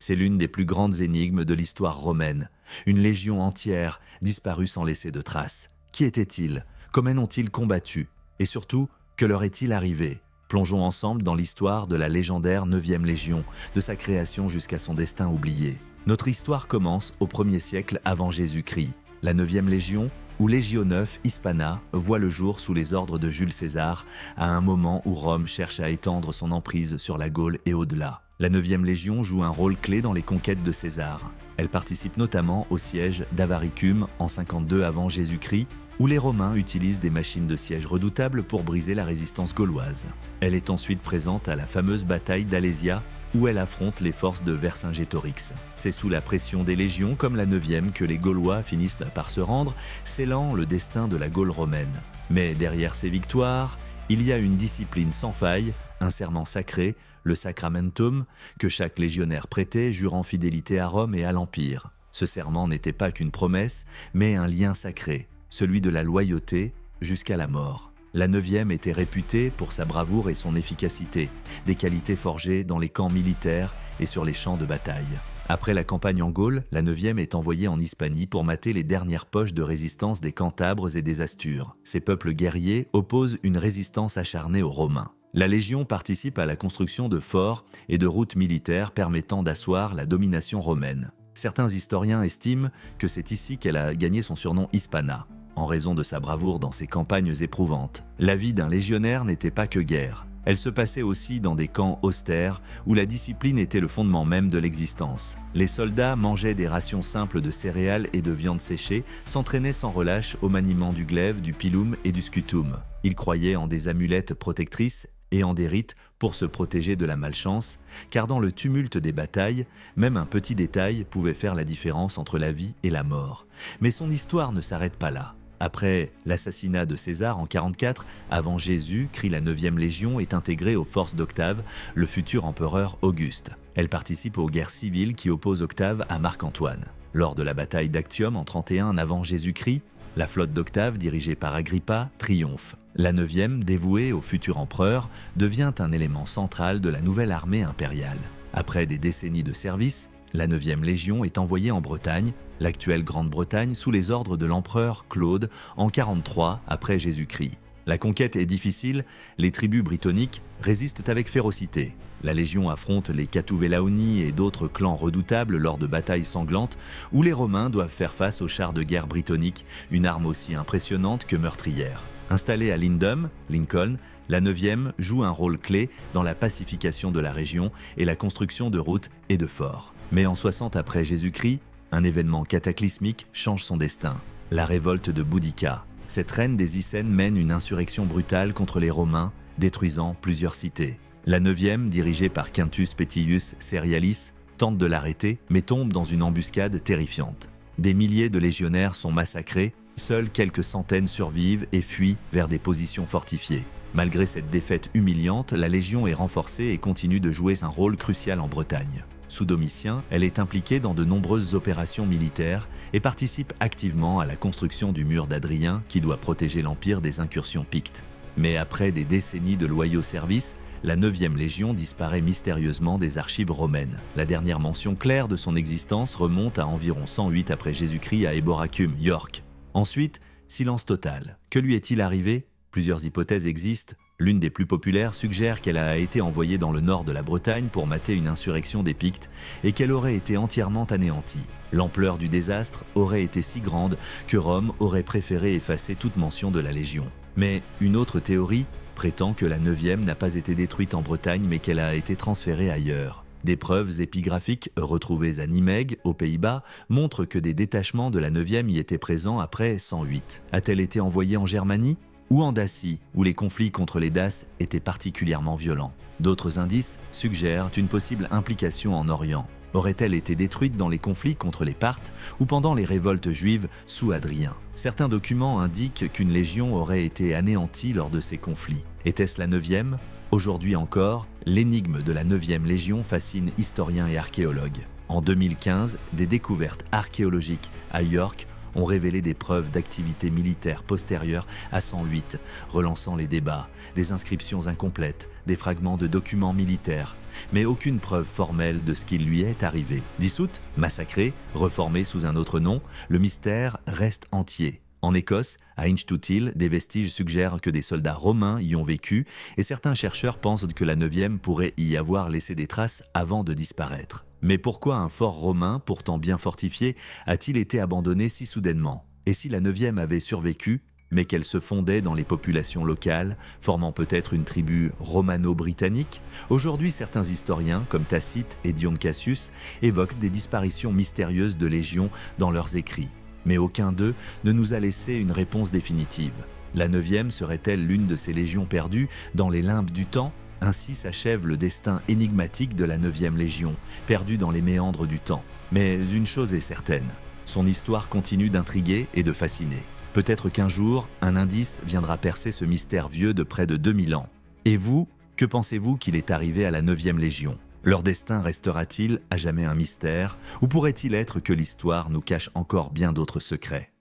C'est l'une des plus grandes énigmes de l'histoire romaine. Une légion entière disparue sans laisser de traces. Qui étaient-ils? Comment ont-ils combattu? Et surtout, que leur est-il arrivé? Plongeons ensemble dans l'histoire de la légendaire 9e Légion, de sa création jusqu'à son destin oublié. Notre histoire commence au 1er siècle avant Jésus-Christ. La 9e Légion, ou Legio 9 Hispana, voit le jour sous les ordres de Jules César, à un moment où Rome cherche à étendre son emprise sur la Gaule et au-delà. La 9e Légion joue un rôle clé dans les conquêtes de César. Elle participe notamment au siège d'Avaricum en 52 avant Jésus-Christ, où les Romains utilisent des machines de siège redoutables pour briser la résistance gauloise. Elle est ensuite présente à la fameuse bataille d'Alésia, où elle affronte les forces de Vercingétorix. C'est sous la pression des légions comme la 9e que les Gaulois finissent par se rendre, scellant le destin de la Gaule romaine. Mais derrière ces victoires, il y a une discipline sans faille, un serment sacré, le sacramentum, que chaque légionnaire prêtait, jurant fidélité à Rome et à l'Empire. Ce serment n'était pas qu'une promesse, mais un lien sacré, celui de la loyauté jusqu'à la mort. La 9e était réputée pour sa bravoure et son efficacité, des qualités forgées dans les camps militaires et sur les champs de bataille. Après la campagne en Gaule, la 9e est envoyée en Hispanie pour mater les dernières poches de résistance des Cantabres et des Astures. Ces peuples guerriers opposent une résistance acharnée aux Romains. La Légion participe à la construction de forts et de routes militaires permettant d'asseoir la domination romaine. Certains historiens estiment que c'est ici qu'elle a gagné son surnom Hispana, en raison de sa bravoure dans ses campagnes éprouvantes. La vie d'un légionnaire n'était pas que guerre. Elle se passait aussi dans des camps austères où la discipline était le fondement même de l'existence. Les soldats mangeaient des rations simples de céréales et de viande séchée, s'entraînaient sans relâche au maniement du glaive, du pilum et du scutum. Ils croyaient en des amulettes protectrices et en des rites pour se protéger de la malchance, car dans le tumulte des batailles, même un petit détail pouvait faire la différence entre la vie et la mort. Mais son histoire ne s'arrête pas là. Après l'assassinat de César en 44, avant Jésus-Christ, la 9e Légion est intégrée aux forces d'Octave, le futur empereur Auguste. Elle participe aux guerres civiles qui opposent Octave à Marc-Antoine. Lors de la bataille d'Actium en 31 avant Jésus-Christ, la flotte d'Octave, dirigée par Agrippa, triomphe. La 9e, dévouée au futur empereur, devient un élément central de la nouvelle armée impériale. Après des décennies de service, la 9e Légion est envoyée en Bretagne, l'actuelle Grande-Bretagne, sous les ordres de l'empereur Claude en 43 après Jésus-Christ. La conquête est difficile, les tribus brittoniques résistent avec férocité. La Légion affronte les Catuvellauni et d'autres clans redoutables lors de batailles sanglantes où les Romains doivent faire face aux chars de guerre britanniques, une arme aussi impressionnante que meurtrière. Installée à Lindum, Lincoln, la 9e joue un rôle clé dans la pacification de la région et la construction de routes et de forts. Mais en 60 après Jésus-Christ, un événement cataclysmique change son destin, la révolte de Boudica. Cette reine des Icènes mène une insurrection brutale contre les Romains, détruisant plusieurs cités. La 9e, dirigée par Quintus Petilius Cerialis, tente de l'arrêter, mais tombe dans une embuscade terrifiante. Des milliers de légionnaires sont massacrés, seules quelques centaines survivent et fuient vers des positions fortifiées. Malgré cette défaite humiliante, la Légion est renforcée et continue de jouer un rôle crucial en Bretagne. Sous Domitien, elle est impliquée dans de nombreuses opérations militaires et participe activement à la construction du mur d'Adrien qui doit protéger l'Empire des incursions pictes. Mais après des décennies de loyaux services, la 9e Légion disparaît mystérieusement des archives romaines. La dernière mention claire de son existence remonte à environ 108 après Jésus-Christ à Eboracum, York. Ensuite, silence total. Que lui est-il arrivé? Plusieurs hypothèses existent. L'une des plus populaires suggère qu'elle a été envoyée dans le nord de la Bretagne pour mater une insurrection des Pictes et qu'elle aurait été entièrement anéantie. L'ampleur du désastre aurait été si grande que Rome aurait préféré effacer toute mention de la Légion. Mais une autre théorie prétend que la 9e n'a pas été détruite en Bretagne mais qu'elle a été transférée ailleurs. Des preuves épigraphiques retrouvées à Nimègue, aux Pays-Bas, montrent que des détachements de la 9e y étaient présents après 108. A-t-elle été envoyée en Germanie ? Ou en Dacie, où les conflits contre les Daces étaient particulièrement violents. D'autres indices suggèrent une possible implication en Orient. Aurait-elle été détruite dans les conflits contre les Parthes ou pendant les révoltes juives sous Hadrien? Certains documents indiquent qu'une légion aurait été anéantie lors de ces conflits. Était-ce la 9e? Aujourd'hui encore, l'énigme de la 9e Légion fascine historiens et archéologues. En 2015, des découvertes archéologiques à York ont révélé des preuves d'activité militaire postérieure à 108, relançant les débats, des inscriptions incomplètes, des fragments de documents militaires, mais aucune preuve formelle de ce qui lui est arrivé. Dissoute, massacrée, reformée sous un autre nom, le mystère reste entier. En Écosse, à Inchtutil, des vestiges suggèrent que des soldats romains y ont vécu et certains chercheurs pensent que la 9e pourrait y avoir laissé des traces avant de disparaître. Mais pourquoi un fort romain, pourtant bien fortifié, a-t-il été abandonné si soudainement? Et si la 9e avait survécu, mais qu'elle se fondait dans les populations locales, formant peut-être une tribu romano-britannique? Aujourd'hui, certains historiens, comme Tacite et Dion Cassius, évoquent des disparitions mystérieuses de légions dans leurs écrits. Mais aucun d'eux ne nous a laissé une réponse définitive. La 9e serait-elle l'une de ces légions perdues dans les limbes du temps? Ainsi s'achève le destin énigmatique de la 9e Légion, perdue dans les méandres du temps. Mais une chose est certaine, son histoire continue d'intriguer et de fasciner. Peut-être qu'un jour, un indice viendra percer ce mystère vieux de près de 2000 ans. Et vous, que pensez-vous qu'il est arrivé à la 9e Légion? Leur destin restera-t-il à jamais un mystère, ou pourrait-il être que l'histoire nous cache encore bien d'autres secrets?